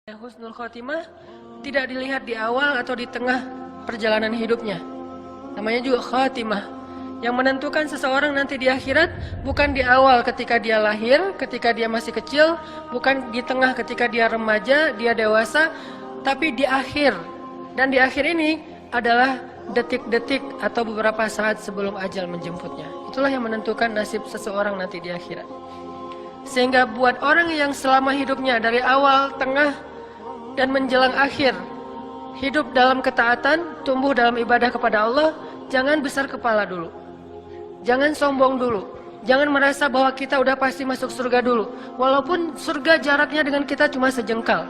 Husnul khotimah tidak dilihat di awal atau di tengah perjalanan hidupnya. Namanya juga khotimah. Yang menentukan seseorang nanti di akhirat bukan di awal ketika dia lahir, ketika dia masih kecil, bukan di tengah ketika dia remaja, dia dewasa, tapi di akhir. Dan di akhir ini adalah detik-detik atau beberapa saat sebelum ajal menjemputnya. Itulah yang menentukan nasib seseorang nanti di akhirat. Sehingga buat orang yang selama hidupnya dari awal, tengah, dan menjelang akhir hidup dalam ketaatan, tumbuh dalam ibadah kepada Allah, jangan besar kepala dulu, jangan sombong dulu, jangan merasa bahwa kita udah pasti masuk surga dulu. Walaupun surga jaraknya dengan kita cuma sejengkal,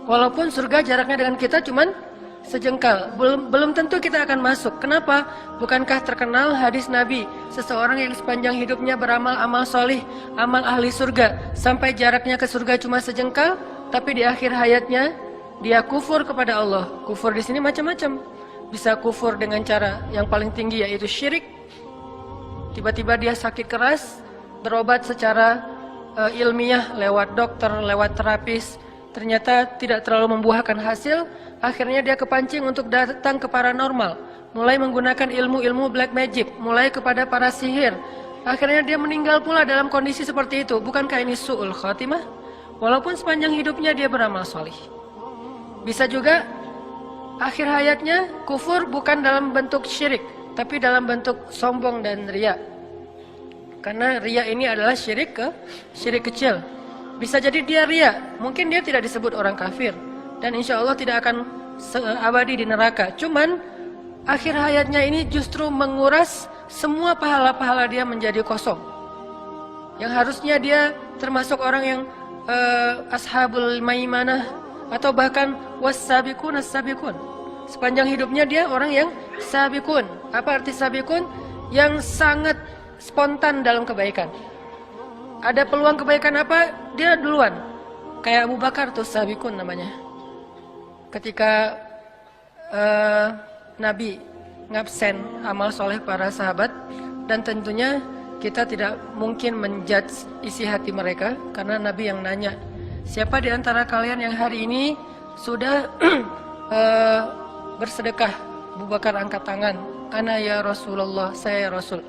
walaupun surga jaraknya dengan kita cuma sejengkal, belum tentu kita akan masuk. Kenapa? Bukankah terkenal hadis Nabi, seseorang yang sepanjang hidupnya beramal amal solih, amal ahli surga, sampai jaraknya ke surga cuma sejengkal, tapi di akhir hayatnya dia kufur kepada Allah. Kufur di sini macam-macam. Bisa kufur dengan cara yang paling tinggi yaitu syirik. Tiba-tiba dia sakit keras, berobat secara ilmiah lewat dokter, lewat terapis, ternyata tidak terlalu membuahkan hasil. Akhirnya dia kepancing untuk datang ke paranormal, mulai menggunakan ilmu-ilmu black magic, mulai kepada para sihir. Akhirnya dia meninggal pula dalam kondisi seperti itu. Bukankah ini su'ul khatimah? Walaupun sepanjang hidupnya dia beramal solih. Bisa juga akhir hayatnya kufur bukan dalam bentuk syirik, tapi dalam bentuk sombong dan riya. Karena riya ini adalah syirik kecil. Bisa jadi dia riya, mungkin dia tidak disebut orang kafir, dan insya Allah tidak akan abadi di neraka. Cuman akhir hayatnya ini justru menguras semua pahala-pahala dia menjadi kosong. Yang harusnya dia termasuk orang yang ashabul maimanah, atau bahkan was-sabiqun as-sabiqun. Sepanjang hidupnya dia orang yang sabiqun. Apa arti sabiqun? Yang sangat spontan dalam kebaikan. Ada peluang kebaikan apa, dia duluan. Kayak Abu Bakar tuh sabiqun namanya. Ketika Nabi ngabsen amal soleh para sahabat, dan tentunya kita tidak mungkin menjudge isi hati mereka, karena Nabi yang nanya, siapa di antara kalian yang hari ini sudah bersedekah? Abu Bakar angkat tangan, ana ya Rasulullah, saya ya Rasul.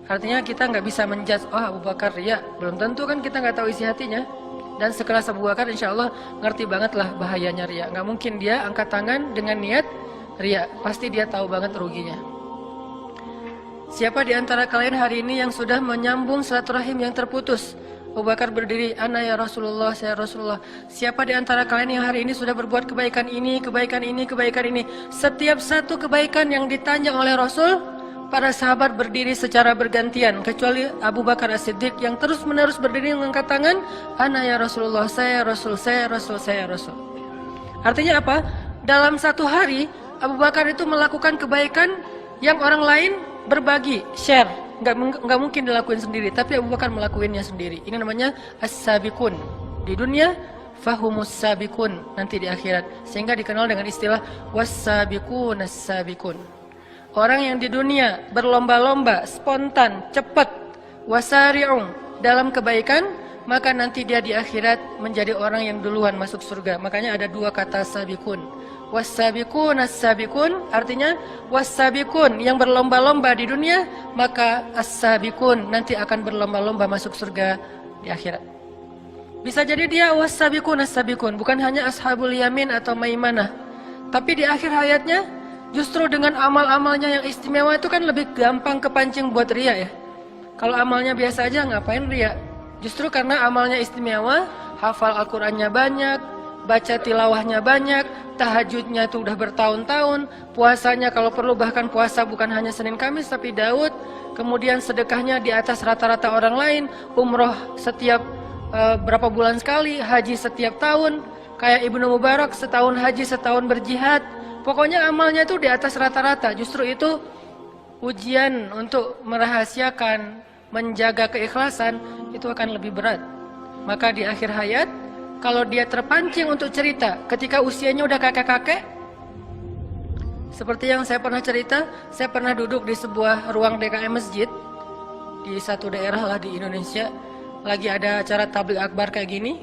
Artinya kita nggak bisa menjudge, oh Abu Bakar riya, belum tentu kan, kita nggak tahu isi hatinya. Dan sekelas Abu Bakar insya Allah ngerti banget lah bahayanya riya. Nggak mungkin dia angkat tangan dengan niat riya, pasti dia tahu banget ruginya. Siapa di antara kalian hari ini yang sudah menyambung silaturahim yang terputus? Abu Bakar berdiri, ana ya Rasulullah, saya Rasulullah. Siapa di antara kalian yang hari ini sudah berbuat kebaikan ini, kebaikan ini, kebaikan ini? Setiap satu kebaikan yang ditanya oleh Rasul, para sahabat berdiri secara bergantian, kecuali Abu Bakar As-Siddiq yang terus-menerus berdiri mengangkat tangan, ana ya Rasulullah, saya Rasul, saya Rasul, saya Rasul. Artinya apa? Dalam satu hari, Abu Bakar itu melakukan kebaikan yang orang lain berbagi, share, nggak mungkin dilakuin sendiri, tapi Abu Bakar melakukannya sendiri. Ini namanya as-sabiqun. Di dunia fahumus sabiqun, nanti di akhirat, sehingga dikenal dengan istilah was-sabiqun as-sabiqun. Orang yang di dunia berlomba-lomba, spontan, cepat, wasari'un dalam kebaikan, maka nanti dia di akhirat menjadi orang yang duluan masuk surga. Makanya ada dua kata sabiqun. Was-sabiqun as-sabiqun, artinya was-sabiqun yang berlomba-lomba di dunia, maka as-sabiqun nanti akan berlomba-lomba masuk surga di akhirat. Bisa jadi dia was-sabiqun as-sabiqun, bukan hanya ashabul yamin atau maimanah, tapi di akhir hayatnya justru dengan amal-amalnya yang istimewa itu kan lebih gampang kepancing buat riya ya. Kalau amalnya biasa aja ngapain riya? Justru karena amalnya istimewa, hafal Al-Qur'annya banyak, baca tilawahnya banyak, tahajudnya itu udah bertahun-tahun, puasanya kalau perlu bahkan puasa bukan hanya Senin Kamis tapi Daud, kemudian sedekahnya di atas rata-rata orang lain, umroh setiap berapa bulan sekali, haji setiap tahun, kayak Ibnu Mubarak setahun haji setahun berjihad. Pokoknya amalnya itu di atas rata-rata. Justru itu ujian untuk merahasiakan, menjaga keikhlasan itu akan lebih berat. Maka di akhir hayat, kalau dia terpancing untuk cerita ketika usianya udah kakek-kakek, seperti yang saya pernah cerita, saya pernah duduk di sebuah ruang DKM masjid di satu daerah lah di Indonesia, lagi ada acara tabligh akbar kayak gini,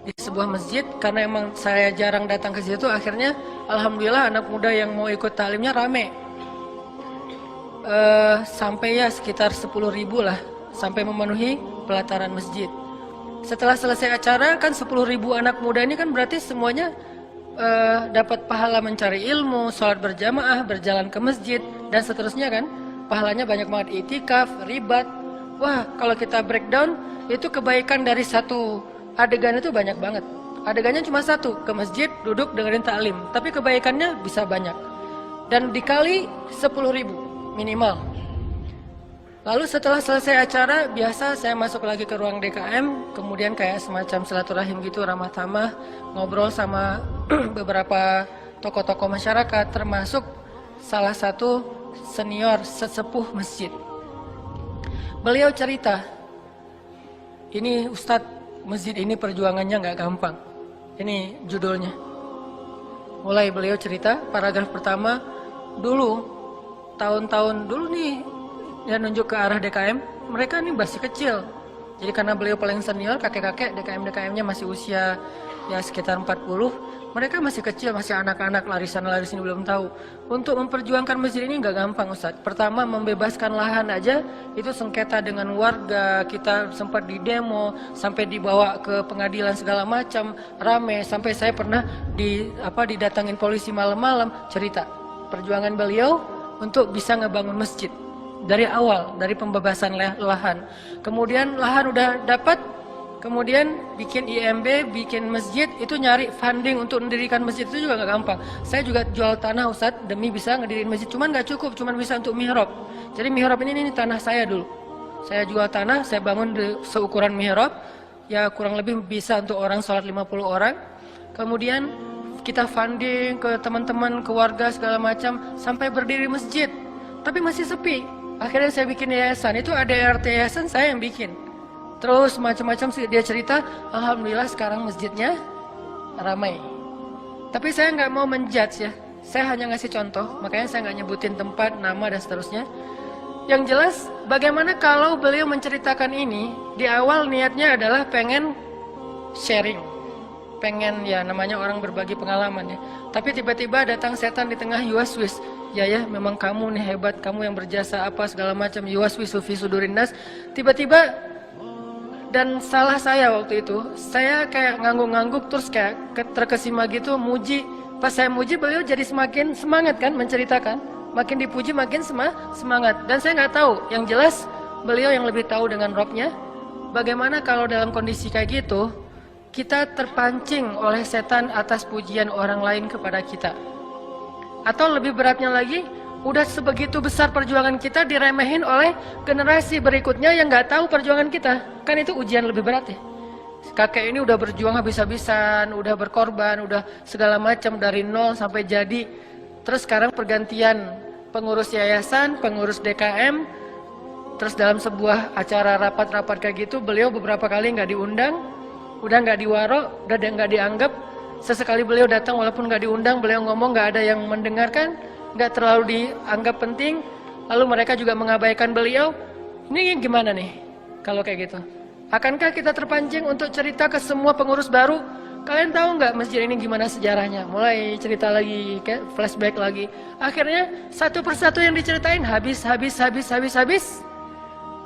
di sebuah masjid, karena emang saya jarang datang ke situ. Akhirnya alhamdulillah anak muda yang mau ikut taklimnya rame. Sampai ya sekitar 10.000 lah, sampai memenuhi pelataran masjid. Setelah selesai acara kan 10.000 anak muda ini kan berarti semuanya dapat pahala mencari ilmu, sholat berjamaah, berjalan ke masjid, dan seterusnya kan. Pahalanya banyak banget, itikaf, ribat. Wah, kalau kita breakdown, itu kebaikan dari satu adegan itu banyak banget. Adegannya cuma satu, ke masjid, duduk, dengerin taklim. Tapi kebaikannya bisa banyak. Dan dikali 10.000 minimal. Lalu setelah selesai acara, biasa saya masuk lagi ke ruang DKM, kemudian kayak semacam silaturahim gitu, ramah tamah, ngobrol sama beberapa tokoh-tokoh masyarakat, termasuk salah satu senior sesepuh masjid. Beliau cerita, ini Ustadz, masjid ini perjuangannya nggak gampang. Ini judulnya. Mulai beliau cerita, paragraf pertama, dulu, tahun-tahun dulu nih, dia nunjuk ke arah DKM, mereka ini masih kecil. Jadi karena beliau paling senior, kakek-kakek, DKM-DKM-nya masih usia ya sekitar 40, mereka masih kecil, masih anak-anak, larisan-larisan belum tahu. Untuk memperjuangkan masjid ini nggak gampang Ustadz. Pertama, membebaskan lahan aja, itu sengketa dengan warga, kita sempat didemo, sampai dibawa ke pengadilan segala macam, rame, sampai saya pernah didatangin polisi malam-malam, cerita perjuangan beliau untuk bisa ngebangun masjid. Dari awal, dari pembebasan lahan. Kemudian lahan udah dapat, kemudian bikin IMB, bikin masjid, itu nyari funding untuk mendirikan masjid itu juga nggak gampang. Saya juga jual tanah Ustadz demi bisa ngedirin masjid, cuman nggak cukup, cuman bisa untuk mihrab. Jadi mihrab ini tanah saya dulu. Saya jual tanah, saya bangun seukuran mihrab, ya kurang lebih bisa untuk orang sholat 50 orang. Kemudian kita funding ke teman-teman, ke warga segala macam, sampai berdiri masjid. Tapi masih sepi. Akhirnya saya bikin yayasan, itu ada RT yayasan saya yang bikin. Terus macam-macam dia cerita, alhamdulillah sekarang masjidnya ramai. Tapi saya nggak mau menjudge ya, saya hanya ngasih contoh, makanya saya nggak nyebutin tempat, nama dan seterusnya. Yang jelas, bagaimana kalau beliau menceritakan ini, di awal niatnya adalah pengen sharing, pengen ya namanya orang berbagi pengalaman ya. Tapi tiba-tiba datang setan di tengah, yuwaswis. Ya memang kamu nih hebat, kamu yang berjasa apa segala macam, yuwaswisu fi sudurin nas. Tiba-tiba, dan salah saya waktu itu, saya kayak ngangguk-ngangguk terus kayak terkesima gitu, muji. Pas saya muji, beliau jadi semakin semangat kan menceritakan, makin dipuji makin semangat. Dan saya nggak tahu, yang jelas beliau yang lebih tahu dengan Robnya. Bagaimana kalau dalam kondisi kayak gitu, kita terpancing oleh setan atas pujian orang lain kepada kita. Atau lebih beratnya lagi, udah sebegitu besar perjuangan kita diremehin oleh generasi berikutnya yang nggak tahu perjuangan kita. Kan itu ujian lebih berat ya. Kakek ini udah berjuang habis-habisan, udah berkorban, udah segala macam dari nol sampai jadi. Terus sekarang pergantian pengurus yayasan, pengurus DKM. Terus dalam sebuah acara rapat-rapat kayak gitu, beliau beberapa kali nggak diundang, udah nggak diwaro, udah nggak dianggap. Sesekali beliau datang walaupun nggak diundang, beliau ngomong nggak ada yang mendengarkan, nggak terlalu dianggap penting. Lalu mereka juga mengabaikan beliau. Ini gimana nih kalau kayak gitu? Akankah kita terpancing untuk cerita ke semua pengurus baru? Kalian tahu nggak masjid ini gimana sejarahnya? Mulai cerita lagi, kayak flashback lagi. Akhirnya satu persatu yang diceritain habis.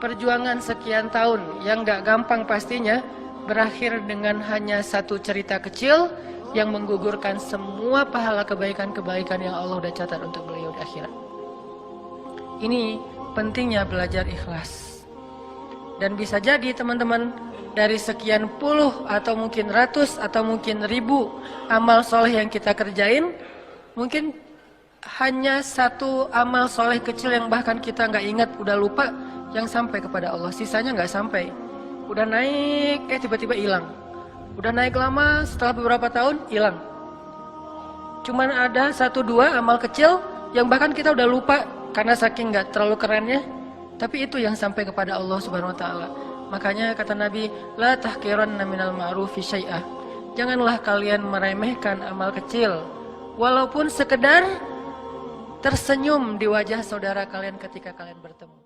Perjuangan sekian tahun yang nggak gampang pastinya berakhir dengan hanya satu cerita kecil yang menggugurkan semua pahala kebaikan-kebaikan yang Allah udah catat untuk beliau di akhirat. Ini pentingnya belajar ikhlas. Dan bisa jadi teman-teman, dari sekian puluh atau mungkin ratus atau mungkin ribu amal soleh yang kita kerjain, mungkin hanya satu amal soleh kecil yang bahkan kita nggak ingat, udah lupa, yang sampai kepada Allah. Sisanya nggak sampai. Udah naik, tiba-tiba hilang. Udah naik lama, setelah beberapa tahun, hilang. Cuman ada satu dua amal kecil yang bahkan kita udah lupa karena saking nggak terlalu kerennya. Tapi itu yang sampai kepada Allah Subhanahu Wa Taala. Makanya kata Nabi, la tahqiranna minal ma'rufi syai'ah. Janganlah kalian meremehkan amal kecil, walaupun sekedar tersenyum di wajah saudara kalian ketika kalian bertemu.